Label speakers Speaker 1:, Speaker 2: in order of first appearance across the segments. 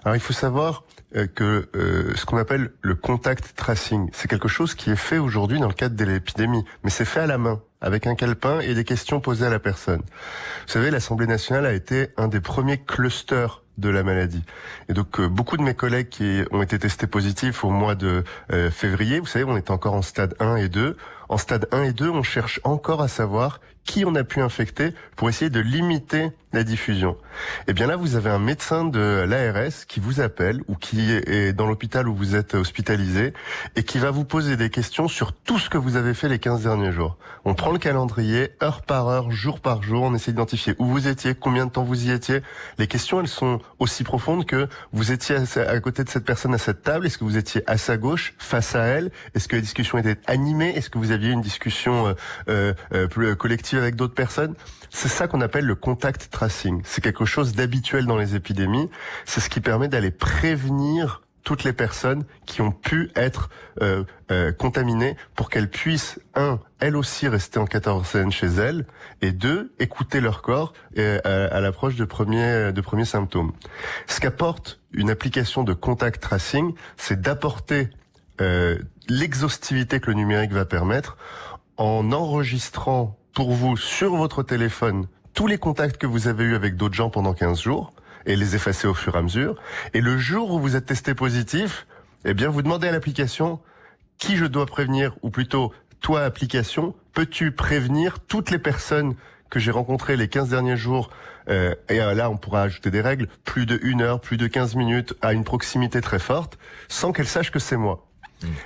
Speaker 1: Alors il faut savoir que ce qu'on appelle le contact tracing, c'est quelque chose qui est fait aujourd'hui dans le cadre de l'épidémie, mais c'est fait à la main, avec un calepin et des questions posées à la personne. Vous savez, l'Assemblée nationale a été un des premiers clusters de la maladie. Et donc beaucoup de mes collègues qui ont été testés positifs au mois de février, vous savez, on était encore en stade 1 et 2. En stade 1 et 2, on cherche encore à savoir qui on a pu infecter pour essayer de limiter la diffusion. Et bien là, vous avez un médecin de l'ARS qui vous appelle ou qui est dans l'hôpital où vous êtes hospitalisé et qui va vous poser des questions sur tout ce que vous avez fait les 15 derniers jours. On prend le calendrier, heure par heure, jour par jour, on essaie d'identifier où vous étiez, combien de temps vous y étiez. Les questions, elles sont aussi profondes que vous étiez à côté de cette personne à cette table, est-ce que vous étiez à sa gauche, face à elle, est-ce que la discussion était animée, est-ce que vous aviez une discussion plus collective avec d'autres personnes. C'est ça qu'on appelle le contact tracing. C'est quelque chose d'habituel dans les épidémies. C'est ce qui permet d'aller prévenir toutes les personnes qui ont pu être contaminées pour qu'elles puissent, elles aussi rester en quarantaine chez elles, et deux, écouter leur corps à l'approche de premiers symptômes. Ce qu'apporte une application de contact tracing, c'est d'apporter l'exhaustivité que le numérique va permettre en enregistrant pour vous sur votre téléphone tous les contacts que vous avez eus avec d'autres gens pendant 15 jours et les effacer au fur et à mesure. Et le jour où vous êtes testé positif, eh bien vous demandez à l'application qui je dois prévenir, ou plutôt toi application, peux-tu prévenir toutes les personnes que j'ai rencontrées les 15 derniers jours, et là on pourra ajouter des règles, plus de 1 heure, plus de 15 minutes, à une proximité très forte, sans qu'elles sachent que c'est moi.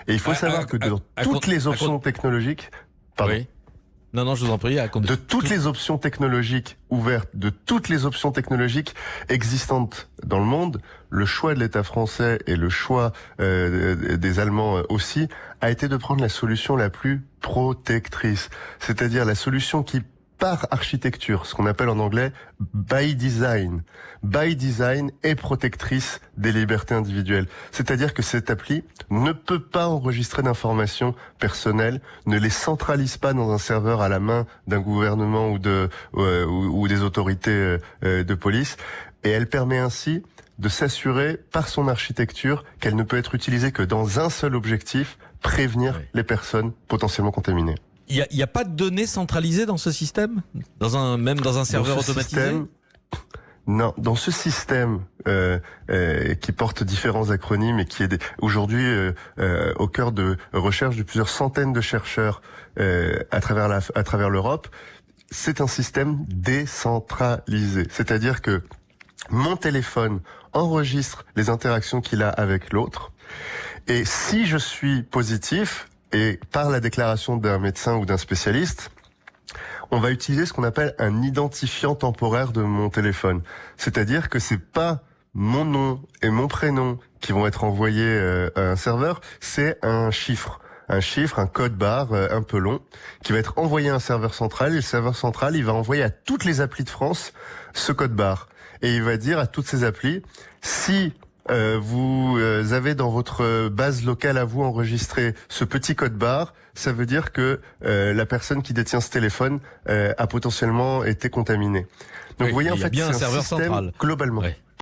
Speaker 1: Et il faut savoir que dans toutes les options technologiques, pardon.
Speaker 2: Oui. Non, je vous en prie.
Speaker 1: De toutes les options technologiques ouvertes, de toutes les options technologiques existantes dans le monde, le choix de l'État français et le choix des Allemands aussi a été de prendre la solution la plus protectrice, c'est-à-dire la solution qui, par architecture, ce qu'on appelle en anglais by design, est protectrice des libertés individuelles. C'est-à-dire que cette appli ne peut pas enregistrer d'informations personnelles, ne les centralise pas dans un serveur à la main d'un gouvernement ou des autorités de police, et elle permet ainsi de s'assurer par son architecture qu'elle ne peut être utilisée que dans un seul objectif, prévenir les personnes potentiellement contaminées.
Speaker 2: Il y a pas de données centralisées dans ce système, même dans un serveur automatisé.
Speaker 1: Non, dans ce système qui porte différents acronymes et qui est aujourd'hui au cœur de recherche de plusieurs centaines de chercheurs à travers l'Europe, c'est un système décentralisé. C'est-à-dire que mon téléphone enregistre les interactions qu'il a avec l'autre, et si je suis positif, et par la déclaration d'un médecin ou d'un spécialiste, on va utiliser ce qu'on appelle un identifiant temporaire de mon téléphone. C'est-à-dire que c'est pas mon nom et mon prénom qui vont être envoyés à un serveur, c'est un chiffre, un code barre un peu long, qui va être envoyé à un serveur central, et le serveur central, il va envoyer à toutes les applis de France ce code barre. Et il va dire à toutes ces applis, si vous avez dans votre base locale à vous enregistré ce petit code barre, ça veut dire que la personne qui détient ce téléphone a potentiellement été contaminée. Donc vous voyez, en fait,
Speaker 2: bien
Speaker 1: c'est
Speaker 2: un serveur
Speaker 1: système
Speaker 2: central
Speaker 1: globalement.
Speaker 2: Ouais.